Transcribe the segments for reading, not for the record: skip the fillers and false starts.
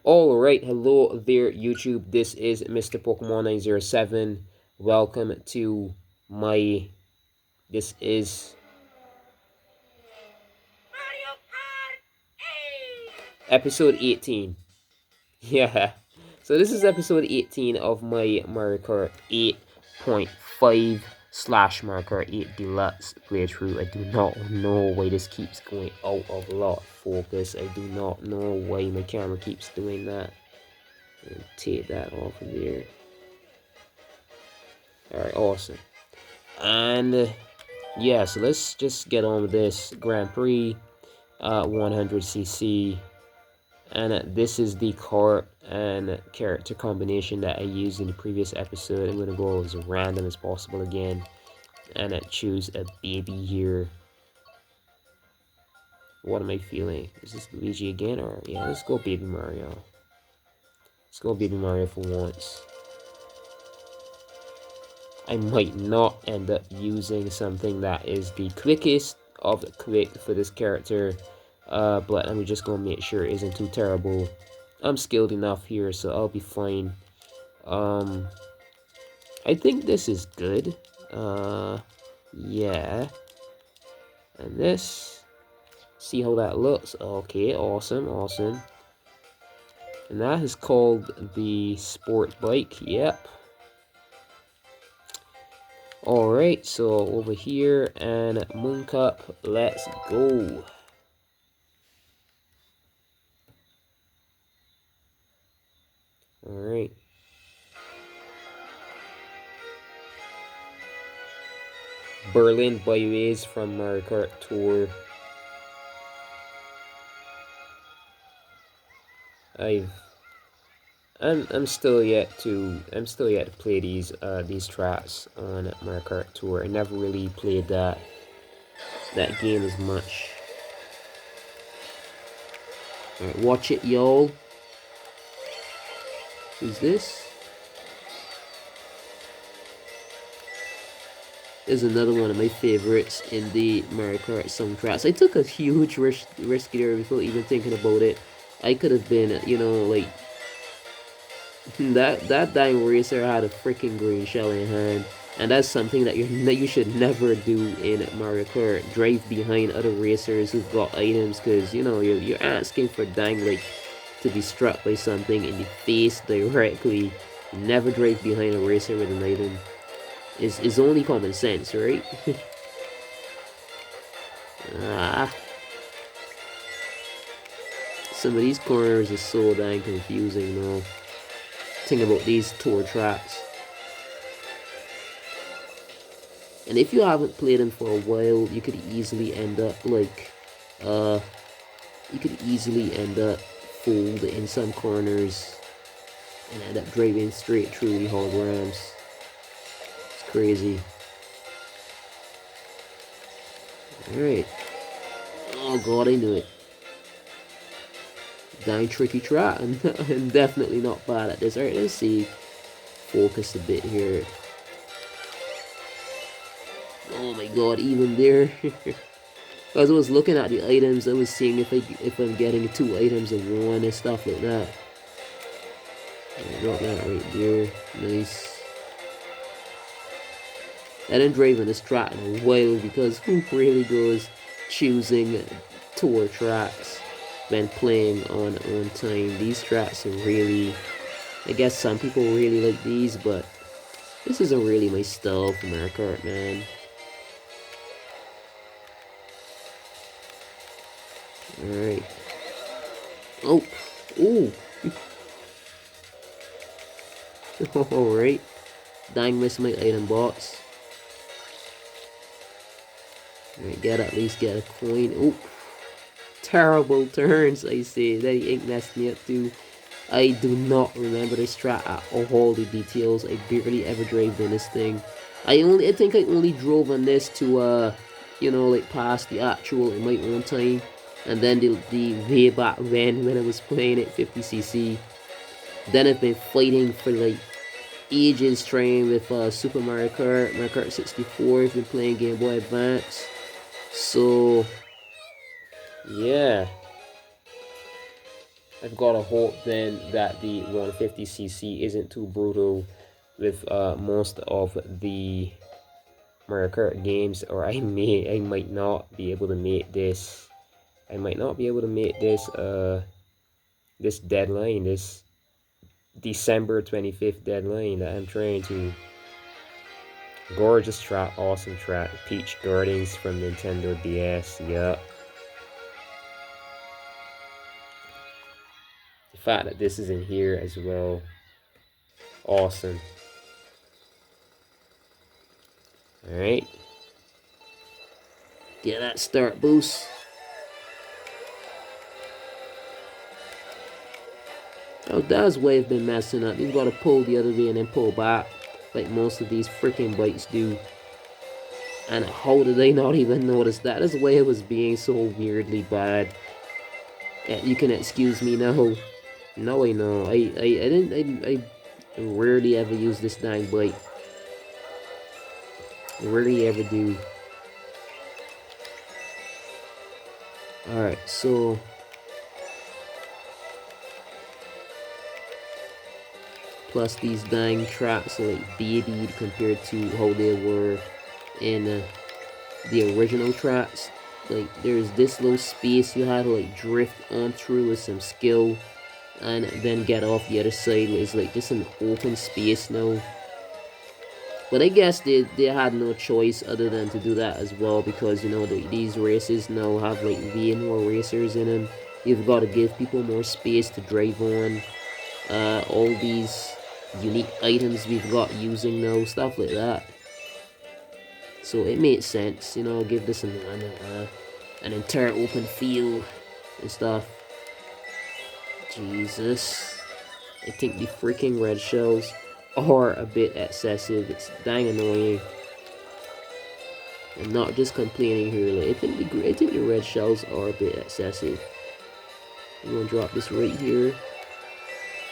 Alright, hello there YouTube, this is Mr. Pokemon 907. Welcome to my, this is episode 18. Yeah, so this is episode 18 of my Mario Kart 8.5 slash Mario Kart 8 Deluxe playthrough. I do not know why this keeps going out of lock focus. I do not know why my camera keeps doing that. Take that off of there. Alright, awesome. And yeah, so let's just get on with this Grand Prix 100cc. And this is the cart and character combination that I used in the previous episode. I'm going to go as random as possible again. And choose a baby here. What am I feeling? Is this Luigi again? Or yeah, let's go Baby Mario. Let's go Baby Mario for once. I might not end up using something that is the quickest of the quick for this character, but I'm just gonna make sure it isn't too terrible. I'm skilled enough here, so I'll be fine. I think this is good. Yeah. And this, see how that looks. Okay, awesome, awesome. And that is called the sport bike. Yep. Alright, so over here and Moon Cup, let's go. Alright. Berlin Byways from Mario Kart Tour. I'm still yet to play these tracks on Mario Kart Tour. I never really played that game as much. Alright, watch it, y'all. Who's this? Is another one of my favorites in the Mario Kart soundtracks. I took a huge risk there before even thinking about it. I could have been, you know, like that dying racer had a freaking green shell in hand, and that's something that you should never do in Mario Kart. Drive behind other racers who've got items, because you know you're asking for dying like to be struck by something in the face directly. Never drive behind a racer with an item. Is only common sense, right? Some of these corners are so dang confusing though. Think about these tour tracks. And if you haven't played them for a while, you could easily end up like fooled in some corners and end up driving straight through the holograms. It's crazy. Alright. Oh god, I knew it. Dang tricky track. I'm definitely not bad at this. Alright, let's see. Focus a bit here. Oh my god, even there. As I was looking at the items, I was seeing if I'm getting 2 items of one and stuff like that. Got that right there. Nice. I didn't drive on this track in a while because who really goes choosing tour tracks when playing on time? These tracks are really, I guess some people really like these, but this isn't really my style for Mario Kart, man. Alright. Oh. Ooh. Alright. Dang, missed my item box. Alright, at least get a coin. Oop. Terrible turns, I say. That ink messed me up too. I do not remember this track at all the details. I barely ever drove in this thing. I think I only drove on this to you know, like past the actual in my own time. And then the way back when I was playing it 50cc. Then I've been fighting for like ages trying with Super Mario Kart 64. I've been playing Game Boy Advance. So yeah. I've got to hope then that the 150cc isn't too brutal with most of the Mario Kart games, or I might not be able to make this. I might not be able to make this this deadline, this December 25th deadline that I'm trying to. Gorgeous track, awesome track. Peach Gardens from Nintendo DS, yup. The fact that this is in here as well, awesome. Alright. Get that start boost. Oh, that's why I've been messing up. You've got to pull the other way and then pull back, like most of these freaking bikes do. And how did I not even notice that? That's why it was being so weirdly bad. You can excuse me now. No, I know. I rarely ever use this dang bike. Rarely ever do. Alright, so plus these dang tracks are like babied compared to how they were in the original tracks. Like there's this little space you had to like drift on through with some skill and then get off the other side. It's like just an open space now. But I guess they had no choice other than to do that as well, because you know these races now have like way more racers in them. You've got to give people more space to drive on. All these unique items we've got using now, stuff like that. So it made sense, you know, give this an entire open field and stuff. Jesus, I think the freaking red shells are a bit excessive. It's dang annoying. I'm not just complaining here. Like, I think the red shells are a bit excessive. I'm gonna drop this right here.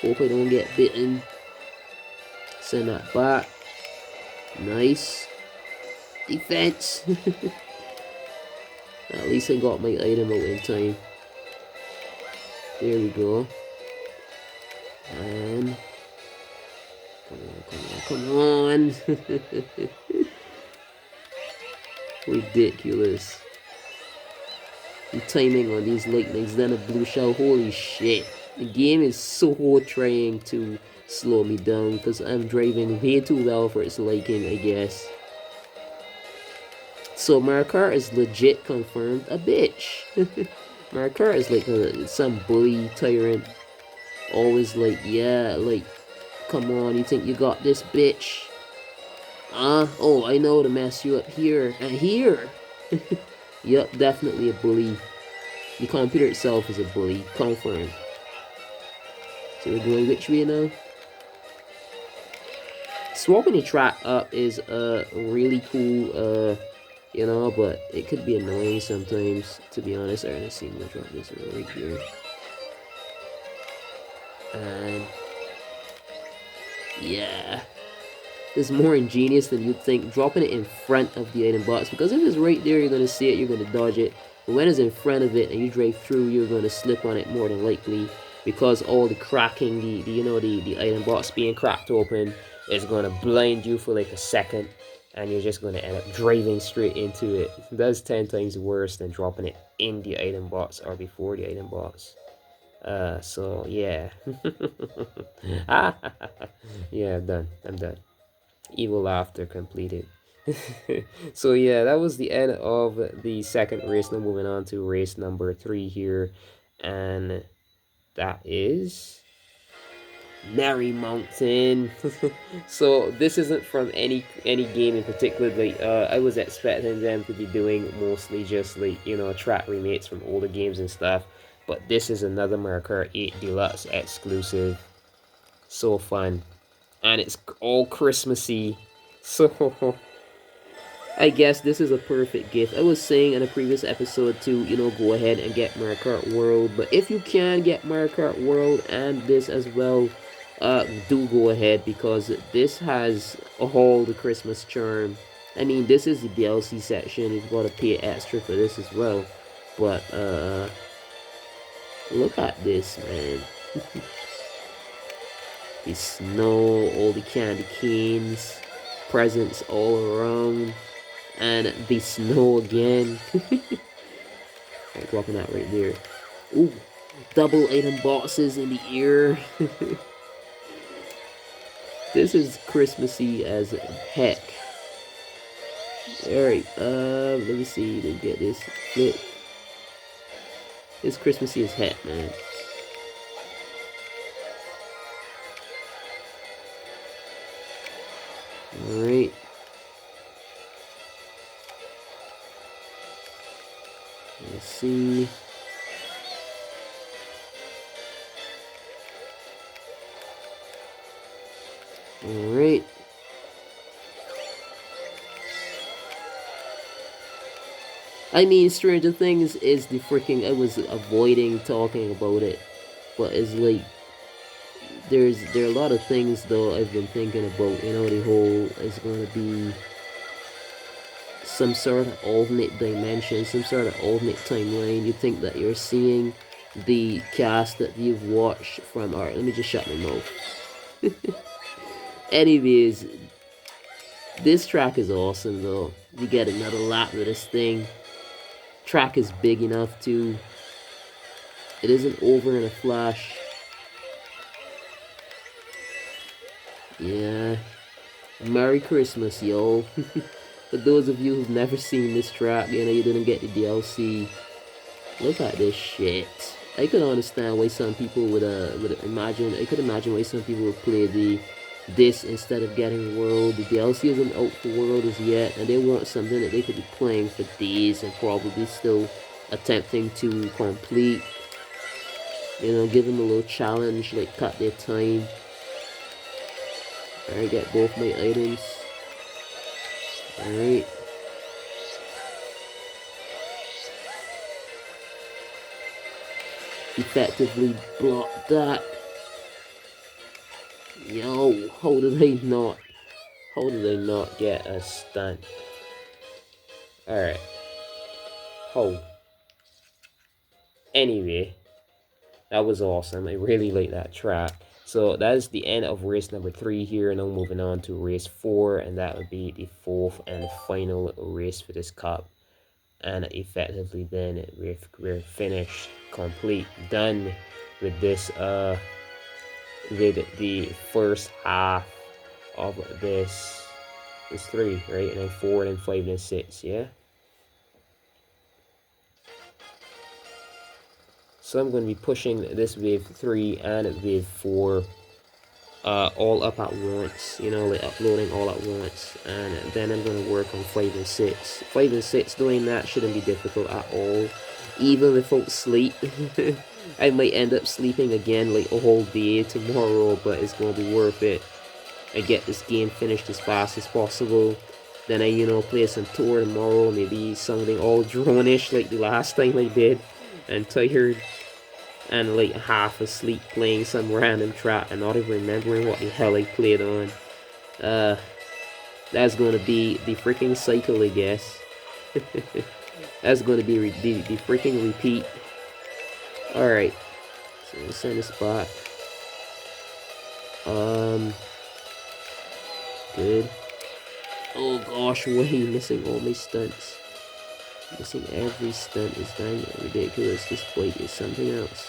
Hope I don't get bitten. Send that back. Nice. Defense. At least I got my item out in time. There we go. And come on. Ridiculous. The timing on these lightnings, then a blue shell. Holy shit. The game is so trying to slow me down because I'm driving way too well for its liking, I guess. So Mario Kart is legit confirmed a bitch. Mario Kart is like some bully tyrant. Always like, yeah, like, come on, you think you got this, bitch? Oh, I know to mess you up here and here. Yep, definitely a bully. The computer itself is a bully, confirmed. So we're going which way now? Swapping the track up is really cool, you know, but it could be annoying sometimes, to be honest. Alright, let's see, I'm gonna drop this right here. And yeah, it's more ingenious than you'd think, dropping it in front of the item box, because if it's right there, you're gonna see it, you're gonna dodge it. But when it's in front of it and you drive through, you're gonna slip on it more than likely, because all the cracking, the item box being cracked open is gonna blind you for like a second, and you're just gonna end up driving straight into it. That's 10 times worse than dropping it in the item box or before the item box. So yeah. Yeah, I'm done. Evil laughter completed. So yeah, that was the end of the second race. Now moving on to race number 3 here, and that is Merry Mountain. So this isn't from any game in particular. Like I was expecting them to be doing mostly just like, you know, track remakes from older games and stuff, but this is another Mario Kart 8 Deluxe exclusive. So fun, and it's all Christmassy, so I guess this is a perfect gift. I was saying in a previous episode to, you know, go ahead and get Mario Kart World, but if you can get Mario Kart World and this as well, do go ahead, because this has all the Christmas charm. I mean, this is the DLC section. You've got to pay extra for this as well, but Look at this, man. The snow, all the candy canes, presents all around, and the snow again. I'm dropping that right there. Ooh, double item boxes in the ear. This is Christmassy as heck. Alright, let me see, let me get this flip. It's Christmassy as heck, man. Alright. Let's see. Alright. I mean, Stranger Things is the freaking... I was avoiding talking about it. But it's like... There are a lot of things, though, I've been thinking about. You know, the whole... It's going to be... some sort of alternate dimension, some sort of alternate timeline. You think that you're seeing the cast that you've watched from... Alright, let me just shut my mouth. Anyways, this track is awesome, though. You get another lap with this thing. Track is big enough to... It isn't over in a flash. Yeah. Merry Christmas, yo. For those of you who've never seen this track, you know, you didn't get the DLC. Look at this shit. I could understand why some people would imagine. I could imagine why some people would play this instead of getting World. The DLC isn't out for World as yet, and they want something that they could be playing for days and probably still attempting to complete. You know, give them a little challenge, like cut their time. Alright, get both my items. Alright. Effectively block that. Yo, how did I not get a stunt? Alright. Oh. Anyway, that was awesome. I really like that track. So that is the end of race number 3 here. Now moving on to race 4, and that would be the 4th and final race for this cup. And effectively then we're finished, complete, done with this with the first half of this. It's 3, right? And then 4, and then 5, and then 6, yeah? So I'm going to be pushing this wave 3 and wave 4 all up at once, you know, like uploading all at once, and then I'm going to work on 5 and 6. 5 and 6, doing that shouldn't be difficult at all, even without sleep. I might end up sleeping again like a whole day tomorrow, but it's going to be worth it. I get this game finished as fast as possible. Then I, you know, play some tour tomorrow, maybe something all drone-ish like the last time I did. And tired and like half asleep playing some random track and not even remembering what the hell I played on. That's gonna be the freaking cycle, I guess. That's gonna be the freaking repeat. Alright, so let's send this back. Good. Oh gosh, why are you missing all my stunts? Missing every stunt is dang ridiculous. This bike is something else.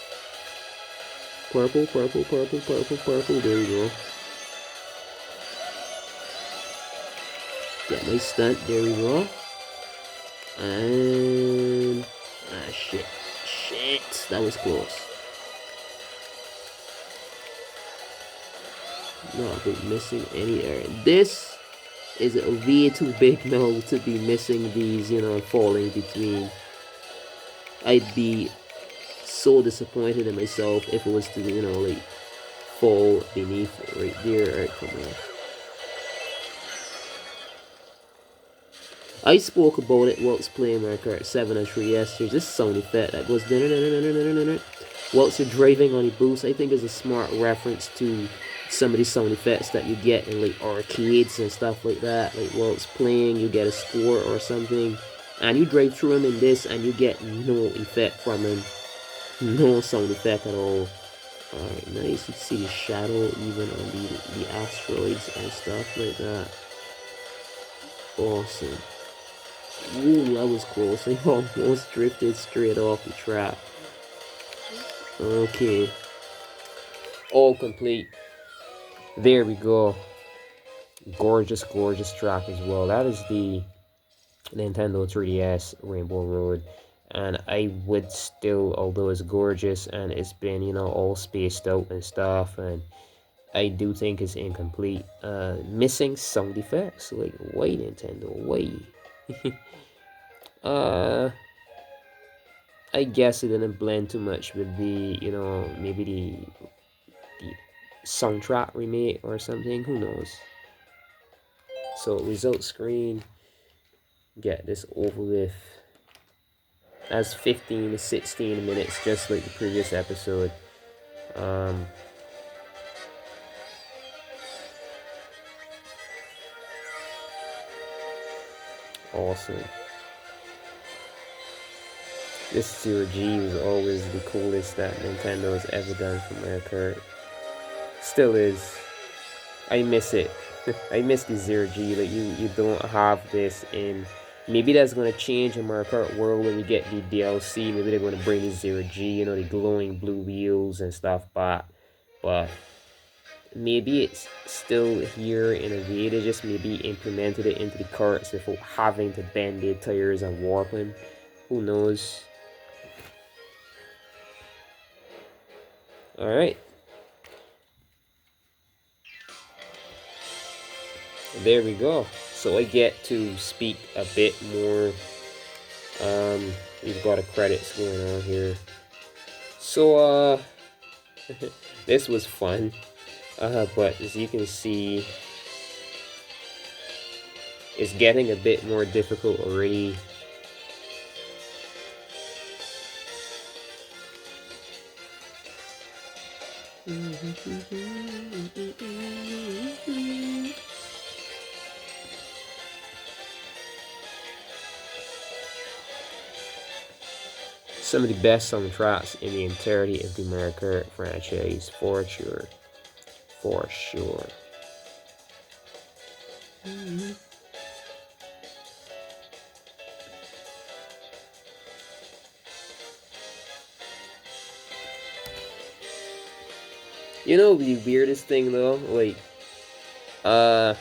Purple, purple, purple, purple, purple. There we go. Get my stunt. There we go. And shit. Shit. That was close. Not been missing any area. This is way too big now to be missing these, you know, falling between. I'd be so disappointed in myself if it was to, you know, like fall beneath it right there. Alright, come on. I spoke about it whilst playing Mario Kart 7 on 3DS. There's this sound effect that goes whilst you're driving on a boost. I think is a smart reference to some of the sound effects that you get in like arcades and stuff like that. Like whilst playing, you get a score or something, and you drive through them in this, and you get no effect from them. No sound effect at all. Alright, nice. You see the shadow even on the asteroids and stuff like that. Awesome. Ooh, that was close. I almost drifted straight off the track. Okay. All complete. There we go. Gorgeous, gorgeous track as well. That is the Nintendo 3DS Rainbow Road. And I would still, although it's gorgeous and it's been, you know, all spaced out and stuff, and I do think it's incomplete. Missing sound effects. Like, why, Nintendo? Why? I guess it didn't blend too much with the, you know, maybe the soundtrack remake or something. Who knows? So, result screen. Get this over with. That's 15 to 16 minutes, just like the previous episode. Awesome. This 0G was always the coolest that Nintendo has ever done for Mario Kart. Still is. I miss it. I miss the 0G. Like, you don't have this in. Maybe that's going to change in Mario Kart World when we get the DLC. Maybe they're going to bring the 0G, you know, the glowing blue wheels and stuff back. But maybe it's still here in a way. They just maybe implemented it into the carts without having to bend their tires and warp them. Who knows? Alright. There we go. So I get to speak a bit more. We've got a credits going on here. So this was fun. But as you can see, it's getting a bit more difficult already. Some of the best soundtracks in the entirety of the Mario Kart franchise, for sure. For sure. You know the weirdest thing though? Like, I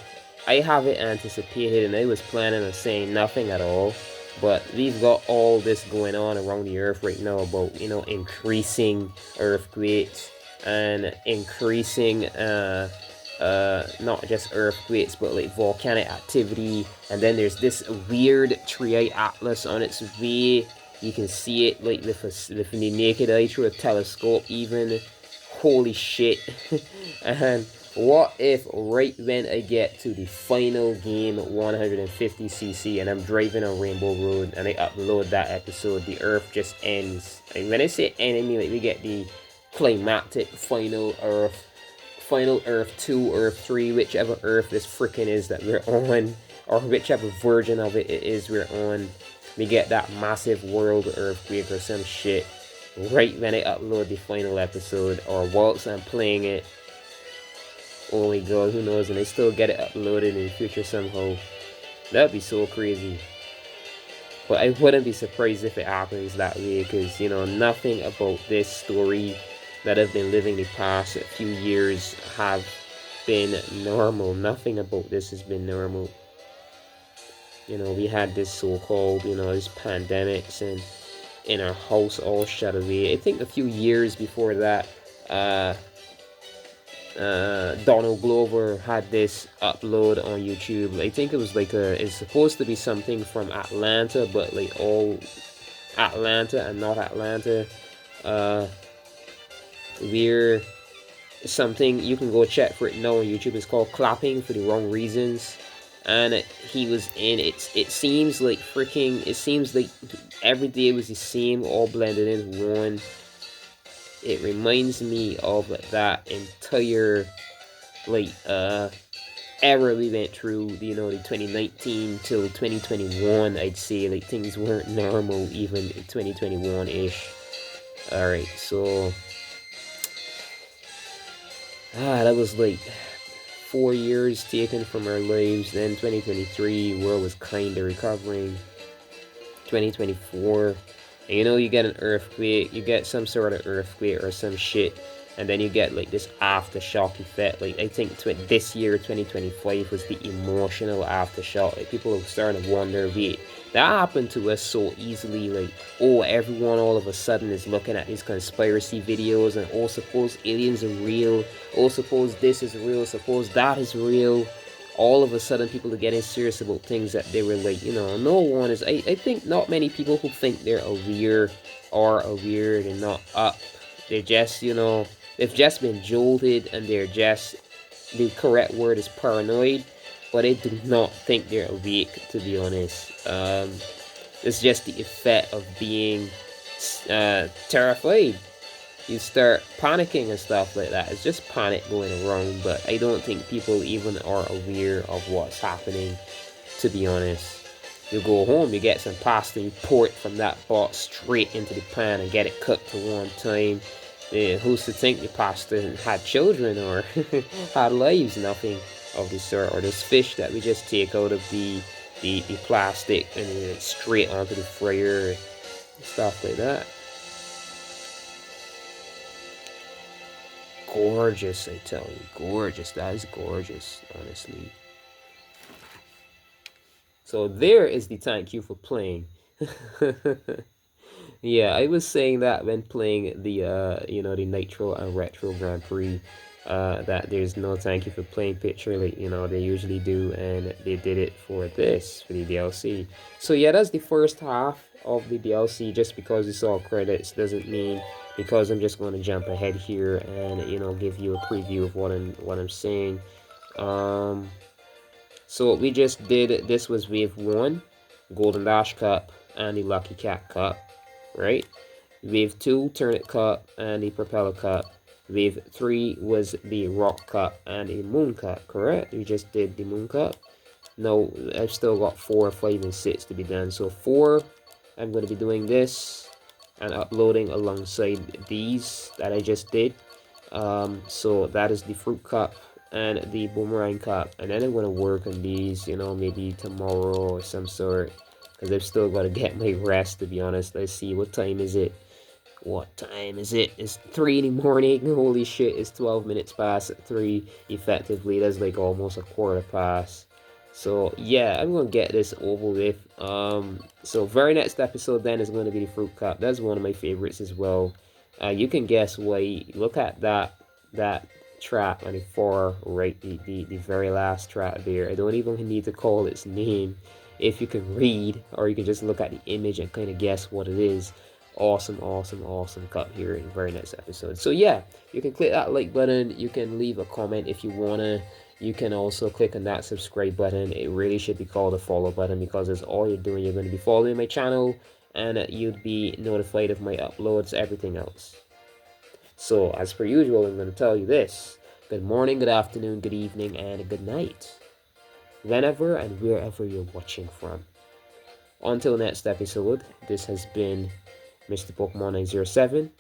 haven't anticipated and I was planning on saying nothing at all. But we've got all this going on around the earth right now about, you know, increasing earthquakes and increasing not just earthquakes but like volcanic activity. And then there's this weird tree atlas on its way. You can see it like with the naked eye through a telescope even. Holy shit. And what if right when I get to the final game 150cc and I'm driving on Rainbow Road and I upload that episode, the earth just ends. And when I say end, I mean like we get the climactic final earth 2, earth 3, whichever earth this freaking is that we're on, or whichever version of it is we're on. We get that massive world earthquake or some shit right when I upload the final episode, or whilst I'm playing it. Oh my god, who knows, and I still get it uploaded in the future somehow. That'd be so crazy. But I wouldn't be surprised if it happens that way, because, you know, nothing about this story that I've been living the past few years have been normal. Nothing about this has been normal. You know, we had this so-called, you know, this pandemics and in our house all shut away. I think a few years before that, Donald Glover had this upload on YouTube. I think it was like it's supposed to be something from Atlanta, but like all Atlanta and not Atlanta. We're something you can go check for it now on YouTube. It's called Clapping for the Wrong Reasons. And he was in it. It seems like every day was the same, all blended into one. It reminds me of like that entire like era we went through, you know, the 2019 till 2021. I'd say like things weren't normal even in 2021-ish. Alright, so that was like 4 years taken from our lives. Then 2023, world was kind of recovering. 2024, and you know, you get an earthquake, you get some sort of earthquake or some shit, and then you get like this aftershock effect. Like I think this year 2025 was the emotional aftershock. Like people are starting to wonder, wait, that happened to us so easily. Like, oh, everyone all of a sudden is looking at these conspiracy videos, and oh, suppose aliens are real, oh, suppose this is real, suppose that is real. All of a sudden people are getting serious about things that they were like, you know, no one is. I think not many people who think they're aware are aware. They're not up. They're just, you know, they've just been jolted, and they're just, the correct word is paranoid, but I do not think they're awake, to be honest. It's just the effect of being terrified. You start panicking and stuff like that. It's just panic going around, but I don't think people even are aware of what's happening, to be honest. You go home, you get some pasta, you pour it from that pot straight into the pan and get it cooked to one time. Who's to think the pasta had children or had lives? Nothing of the sort. Or this fish that we just take out of the plastic and straight onto the fryer, stuff like that. Gorgeous, I tell you, gorgeous. That is gorgeous, honestly. So there is the thank you for playing. Yeah, I was saying that when playing the you know, the Nitro and Retro Grand Prix, that there's no thank you for playing picture, like, you know, they usually do, and they did it for this, for the DLC. So yeah, that's the first half of the DLC. Just because you saw credits doesn't mean, because I'm just going to jump ahead here and, you know, give you a preview of what I'm saying. So what we just did, this was wave 1, Golden Dash Cup and the Lucky Cat Cup, right? Wave 2, Turnip Cup and the Propeller Cup. Wave 3 was the Rock Cup and the Moon Cup, correct? We just did the Moon Cup. No, I've still got 4, 5, and 6 to be done. So 4, I'm going to be doing this and uploading alongside these that I just did. So that is the Fruit Cup and the Boomerang Cup, and then I'm going to work on these, you know, maybe tomorrow or some sort, because I've still got to get my rest, to be honest. Let's see, what time is it? What time is it? It's 3 in the morning. Holy shit, it's 12 minutes past 3 effectively. That's like almost a quarter past. So yeah, I'm gonna get this over with. So very next episode then is going to be the Fruit Cup. That's one of my favorites as well. You can guess why. Look at that trap on the far right, the very last trap there. I don't even need to call its name. If you can read, or you can just look at the image and kind of guess what it is. Awesome, awesome, awesome cup here in the very next episode. So yeah, you can click that like button. You can leave a comment if you wanna. You can also click on that subscribe button. It really should be called a follow button, because that's all you're doing. You're going to be following my channel, and you'd be notified of my uploads, everything else. So as per usual, I'm going to tell you this: good morning, good afternoon, good evening, and good night, whenever and wherever you're watching from. Until next episode, this has been Mr. Pokemon 907,